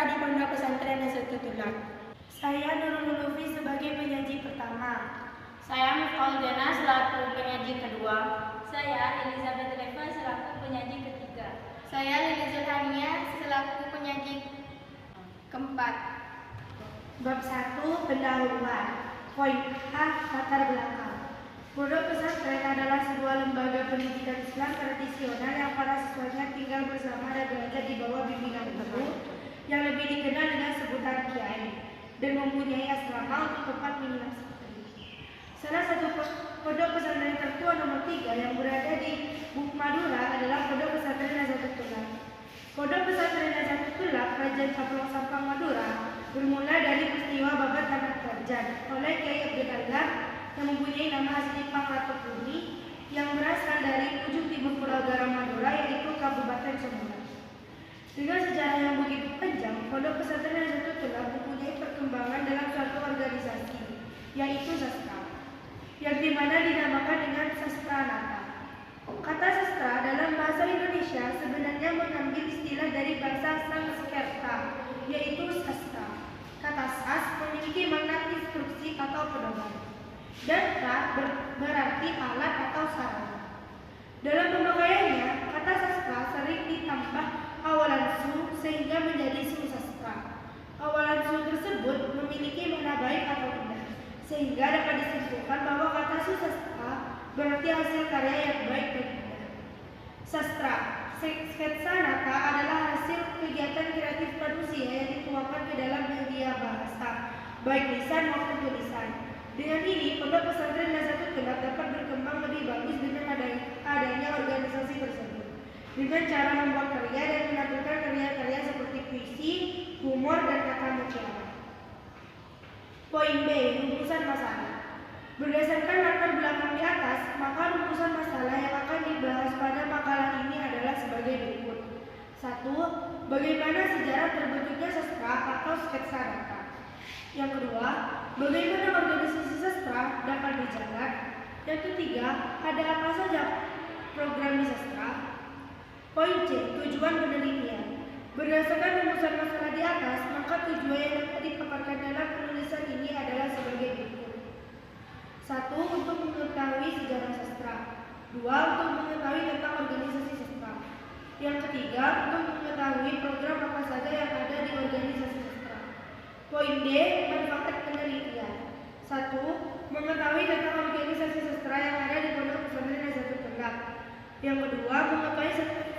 sastra di Pondok Pesantren Nazatul Tulab. Saya Nurul Lufi sebagai penyaji pertama. Saya Miftaul Jana selaku penyaji kedua. Saya Elizabeth Reva selaku penyaji ketiga. Saya Lili Zulhania selaku penyaji keempat. Bab 1 pendahuluan. Poin A, latar belakang. Pondok pesantren adalah sebuah lembaga pendidikan Islam tradisional yang para siswanya tinggal bersama dan belajar di bawah bimbingan guru yang lebih dikenal dengan sebutan kiai dan mempunyai asrama untuk tempat menginap santri. Salah satu pondok pesantren tertua nomor 3 yang berada di Madura adalah Pondok Pesantren Nazatul Tulab. Pondok Pesantren Nazatul Tulab, Kerajaan Caplong Sampang Madura, bermula dari peristiwa babat tanah kerajaan oleh Kiai Abdul Alam yang mempunyai nama asli Pangkatok Bumi yang berasal dari ujung timur Pulau Garam Madura, yaitu Kabupaten Semarang. Dengan sejarah yang begitu panjang, Pondok Pesantren Nazatul Tulab mempunyai perkembangan dalam suatu organisasi, yaitu sastra, yang dimana dinamakan dengan sastra nata. Kata sastra dalam bahasa Indonesia sebenarnya mengambil istilah dari bahasa Sanskerta, yaitu sastra. Kata sas memiliki makna instruksi atau pedoman, dan tra berarti alat atau sarana. Dalam pemakaiannya, kata sastra sering ditambah awalan su sehingga menjadi su sastra. Awalan su tersebut memiliki makna baik atau tidak, sehingga dapat disimpulkan bahwa kata su sastra berarti hasil karya yang baik dan tidak. Sastra, sketsa nata adalah hasil kegiatan kreatif manusia yang dituangkan ke dalam media bahasa, baik lisan maupun tulisan. Dengan ini, Pondok Pesantren Nazatul Tulab dapat berkembang lebih bagus dengan adanya organisasi tersebut, dengan cara membuat karya dan menampilkan karya-karya seperti puisi, humor, dan kata mutiara. Poin B, rumusan masalah. Berdasarkan latar belakang di atas, maka rumusan masalah yang akan dibahas pada makalah ini adalah sebagai berikut. 1. Bagaimana sejarah terbentuknya sastra atau sketsa nata. Yang kedua, bagaimana organisasi sastra dapat berjalan. Yang ketiga, ada apa saja program di sastra. Poin C, tujuan penelitian. Berdasarkan rumusan masalah di atas, maka tujuan yang dapat dipaparkan dalam penulisan ini adalah sebagai berikut. 1. Untuk mengetahui sejarah sastra. 2. Untuk mengetahui tentang organisasi sastra. Yang ketiga, untuk mengetahui program apa saja yang ada di organisasi sastra. Poin D, manfaat penelitian. 1. Mengetahui tentang organisasi sastra yang ada di Pondok Pesantren Nazatul Tulab. Yang kedua, mengetahui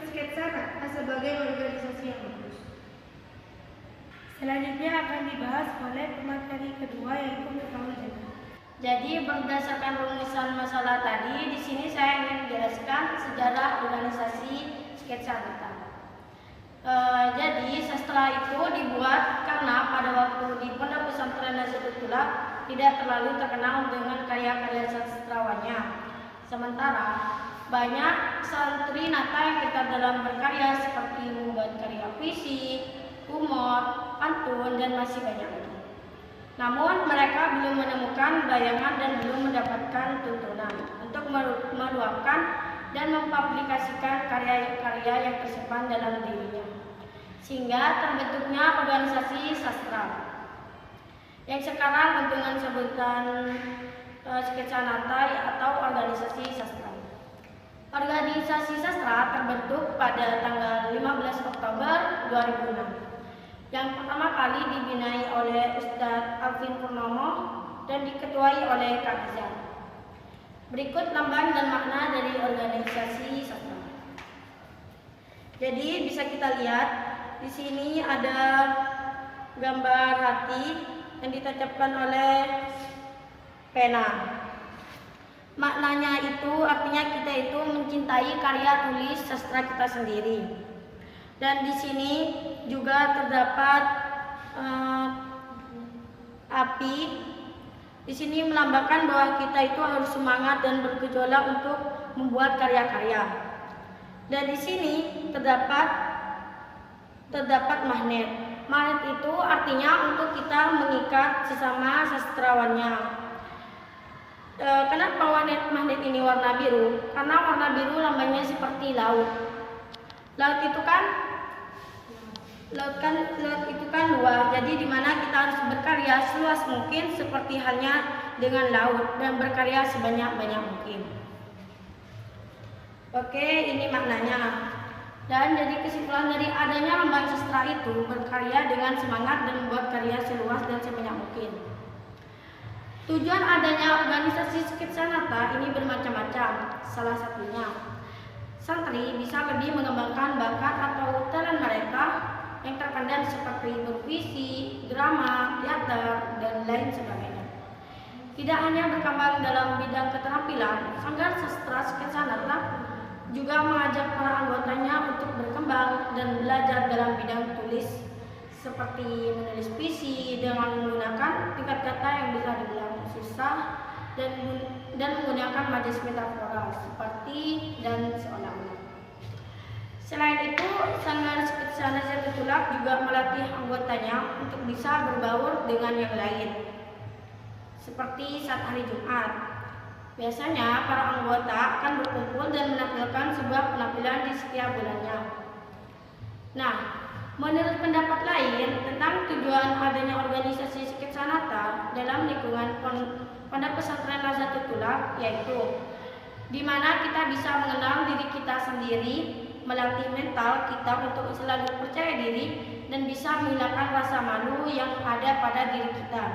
sketsa nata sebagai organisasi yang bagus. Selanjutnya akan dibahas oleh pemateri kedua, yaitu Miftaul Jana. Jadi berdasarkan rumusan masalah tadi, di sini saya ingin menjelaskan sejarah organisasi sketsa nata. Jadi sastra itu dibuat karena pada waktu di Pondok Pesantren Nazatul Tulab tidak terlalu terkenal dengan karya-karya sastrawannya. Sementara banyak santri nata yang kita dalam berkarya seperti membuat karya puisi, humor, pantun, dan masih banyak lagi. Namun mereka belum menemukan bayangan dan belum mendapatkan tuntunan untuk meluapkan dan mempublikasikan karya-karya yang tersimpan dalam dirinya, sehingga terbentuknya organisasi sastra yang sekarang dengan sebutan sketsa nata atau organisasi sastra. Organisasi sastra terbentuk pada tanggal 15 Oktober 2006 yang pertama kali dibinai oleh Ustadz Alvin Purnomo dan diketuai oleh Kak Izan. Berikut lamban dan makna dari organisasi sastra. Jadi bisa kita lihat di sini ada gambar hati yang ditancapkan oleh pena. Maknanya itu artinya kita itu mencintai karya tulis sastra kita sendiri. Dan di sini juga terdapat api. Di sini melambangkan bahwa kita itu harus semangat dan bergejolak untuk membuat karya-karya. Dan di sini terdapat magnet. Magnet itu artinya untuk kita mengikat sesama sastrawannya. Kenapa magnet ini warna biru? Karena warna biru lambangnya seperti laut. Laut itu kan Laut itu kan luas, jadi dimana kita harus berkarya seluas mungkin seperti halnya dengan laut dan berkarya sebanyak-banyak mungkin. Oke, ini maknanya. Dan jadi kesimpulan dari adanya lembaga sastra itu berkarya dengan semangat dan membuat karya seluas dan sebanyak mungkin. Tujuan adanya organisasi Sketsanata ini bermacam-macam. Salah satunya, santri bisa lebih mengembangkan bakat atau talent mereka yang terpendam seperti berpuisi, drama, teater, dan lain sebagainya. Tidak hanya berkembang dalam bidang keterampilan, Sanggar Sastra Sketsanata juga mengajak para anggotanya untuk berkembang dan belajar dalam bidang tulis seperti menulis puisi dengan menggunakan tingkat kata yang bisa dibilang susah dan menggunakan majas metafora seperti dan seolah-olah. Selain itu, Sanggar Sketsanata Zatulak juga melatih anggotanya untuk bisa berbaur dengan yang lain. Seperti saat hari Jumat, biasanya para anggota akan berkumpul dan menampilkan sebuah penampilan di setiap bulannya. Nah, menurut pendapat lain tentang tujuan adanya organisasi Sketsanata dalam lingkungan Pondok Pesantren Nazatul Tulab, yaitu di mana kita bisa mengenal diri kita sendiri, melatih mental kita untuk selalu percaya diri dan bisa menghilangkan rasa malu yang ada pada diri kita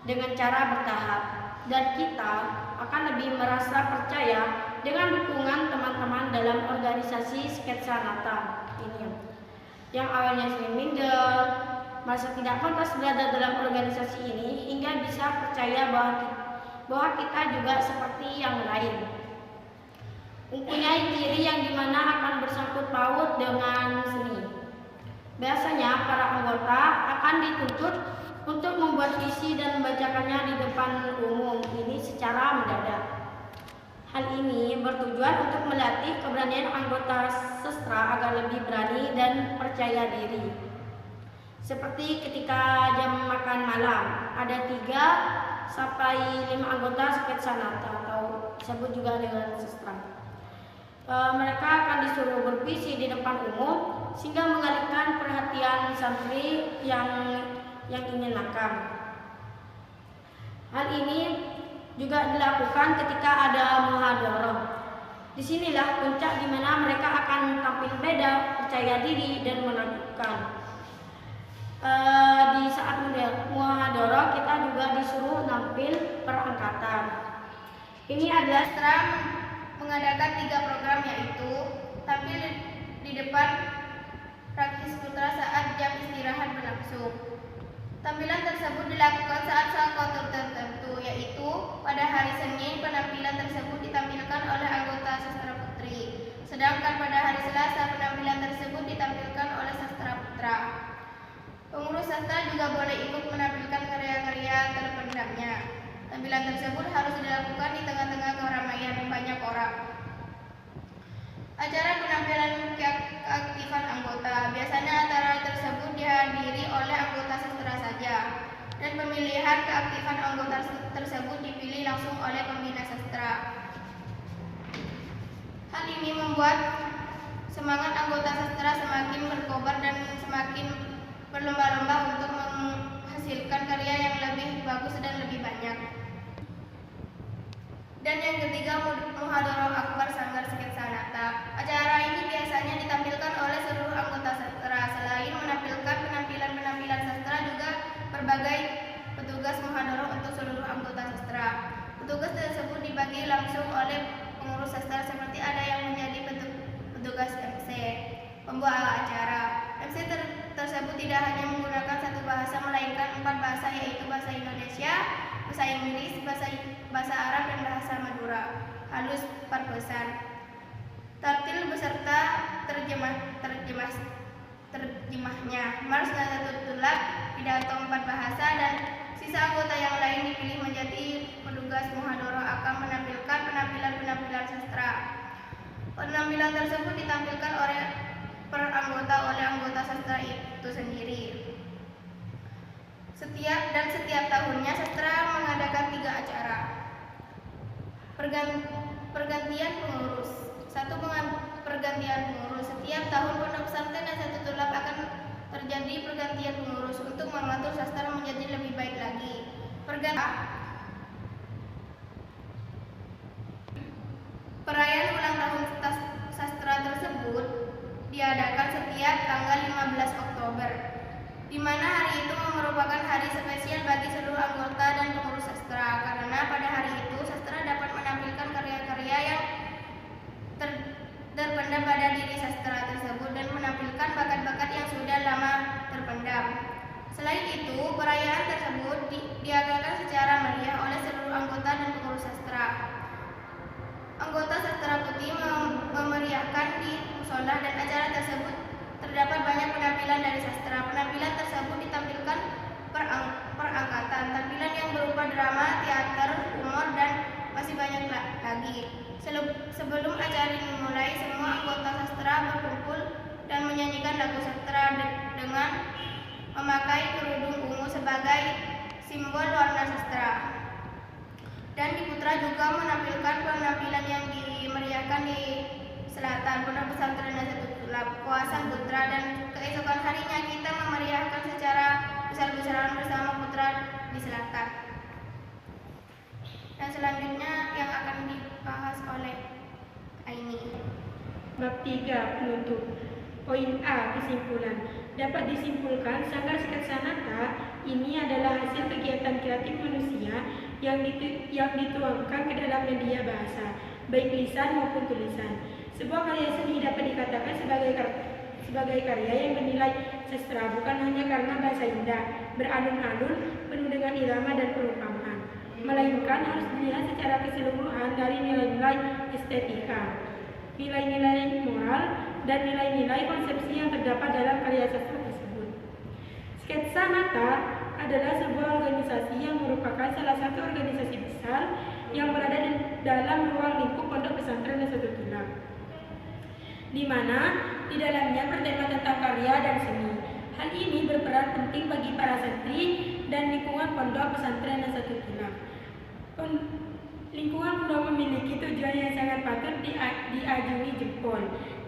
dengan cara bertahap, dan kita akan lebih merasa percaya dengan dukungan teman-teman dalam organisasi Sketsanata ini yang awalnya sering minder, merasa tidak pantas berada dalam organisasi ini, hingga bisa percaya bahwa kita juga seperti yang lain, mempunyai diri yang dimana akan bersangkut paut dengan seni. Biasanya para anggota akan dituntut untuk membuat visi dan membacakannya di depan umum ini secara mendadak. Hal ini bertujuan untuk melatih keberanian anggota sastra agar lebih berani dan percaya diri. Seperti ketika jam makan malam, ada 3-5 anggota Sketsanata atau disebut juga dengan sastra. Mereka akan disuruh berpuisi di depan umum sehingga mengalihkan perhatian santri yang ingin nakam. Hal ini juga dilakukan ketika ada muhadharah. Disinilah puncak di mana mereka akan tampil beda, percaya diri dan menakjubkan. Di saat muhadharah kita juga disuruh nampil perangkatan. Ini adalah Sastra mengadakan 3 program, yaitu tampil di depan praktis putra saat jam istirahat berlangsung. Tampilan tersebut dilakukan saat kotor tertentu, yaitu pada hari Senin penampilan tersebut ditampilkan oleh anggota sastra putri, sedangkan pada hari Selasa penampilan tersebut ditampilkan oleh sastra putra. Pengurus sastra juga boleh ikut menampilkan karya-karya terpendamnya. Tampilan tersebut harus dilakukan di tengah-tengah keramaian banyak orang. Acara penampilan keaktifan anggota, biasanya acara tersebut dihadiri oleh anggota sastra saja, dan pemilihan keaktifan anggota tersebut dipilih langsung oleh pembina sastra. Hal ini membuat semangat anggota sastra semakin berkobar dan semakin berlomba-lomba untuk menghasilkan karya yang lebih bagus dan lebih banyak. Dan yang ketiga, Muhadharah Akbar Sanggar Sketsanata. Acara ini biasanya ditampilkan oleh seluruh anggota sastra. Selain menampilkan penampilan sastra, juga berbagai petugas muhadharah untuk seluruh anggota sastra. Petugas tersebut dibagi langsung oleh pengurus sastra, seperti ada yang menjadi petugas MC, pembawa acara. MC tersebut tidak hanya menggunakan satu bahasa, melainkan 4 bahasa, yaitu bahasa Indonesia, bahasa Inggris, bahasa Arab, dan bahasa Madura halus perpesan. Tartil beserta terjemahnya. Mars Nazatul Tulab, pidato 4 bahasa, dan sisa anggota yang lain dipilih menjadi petugas muhadharah akan menampilkan penampilan sastra. Penampilan tersebut ditampilkan oleh per anggota oleh anggota sastra itu sendiri. Setiap tahunnya sastra mengadakan 3 acara. Pergantian pengurus. 1. Pergantian pengurus. Setiap tahun Pondok Pesantren Nazatul Tulab akan terjadi pergantian pengurus untuk mengatur sastra menjadi lebih baik lagi. Perayaan ulang tahun sastra tersebut diadakan setiap tanggal 15 Oktober, di mana hari itu merupakan hari spesial bagi seluruh anggota dan pengurus sastra, karena pada hari itu sastra dapat menampilkan karya-karya yang terpendam pada diri sastra tersebut dan menampilkan bakat-bakat yang sudah lama terpendam. Selain itu, perayaan tersebut diadakan secara meriah oleh seluruh anggota dan pengurus sastra. Anggota Sastra Putih memeriahkan di musola, dan acara tersebut terdapat banyak penampilan dari sastra. Penampilan tersebut ditampilkan perangkatan, tampilan yang berupa drama, teater, humor, dan masih banyak lagi. Sebelum acara dimulai, semua anggota sastra berkumpul dan menyanyikan lagu sastra dengan memakai kerudung ungu sebagai simbol warna sastra. Dan di Putra juga menampilkan penampilan yang dimeriahkan di selatan Pondok Pesantren Nazatul Tulab, Kawasan Putra, dan keesokan harinya kita memeriahkan secara besar-besaran bersama Putra di selatan. Dan selanjutnya yang akan dibahas oleh Aini. Bab 3 penutup. Poin A, kesimpulan. Dapat disimpulkan, Sanggar Sikat Sanata ini adalah hasil kegiatan kreatif manusia yang dituangkan ke dalam media bahasa, baik lisan maupun tulisan. Sebuah karya seni dapat dikatakan sebagai karya yang bernilai sastra, bukan hanya karena bahasa indah, beralun-alun, penuh dengan irama dan perumpamaan, melainkan harus dilihat secara keseluruhan dari nilai-nilai estetika, nilai-nilai moral, dan nilai-nilai konsepsi yang terdapat dalam karya sastra tersebut. Sikat Sanata adalah sebuah organisasi yang merupakan salah satu organisasi besar yang berada dalam ruang lingkup Pondok Pesantren Nazatul Tulab, di mana di dalamnya bertema tentang karya dan seni. Hal ini berperan penting bagi para santri dan lingkungan Pondok Pesantren Nazatul Tulab. Lingkungan pondok memiliki tujuan yang sangat patut diajungi jempol,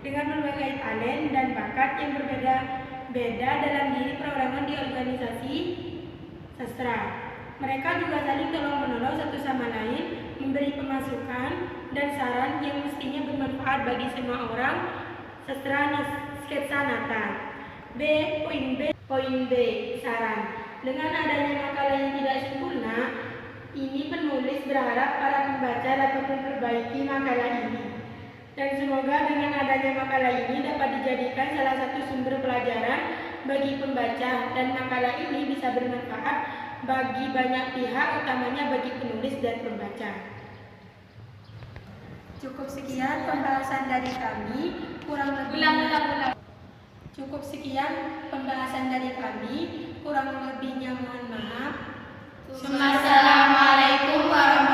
dengan berbagai talent dan bakat yang berbeda-beda dalam diri perorangan di organisasi sastra. Mereka juga saling tolong-menolong satu sama lain, memberi pemasukan dan saran yang mestinya bermanfaat bagi semua orang sastra Sikat Sanata. Poin B, saran. Dengan adanya makalah yang tidak sempurna, ini penulis berharap para pembaca dapat memperbaiki makalah ini. Dan semoga dengan adanya makalah ini dapat dijadikan salah satu sumber pelajaran bagi pembaca, dan makalah ini bisa bermanfaat bagi banyak pihak, utamanya bagi penulis dan pembaca. Cukup sekian pembahasan dari kami, kurang lebihnya mohon maaf. Assalamualaikum warahmatullahi wabarakatuh.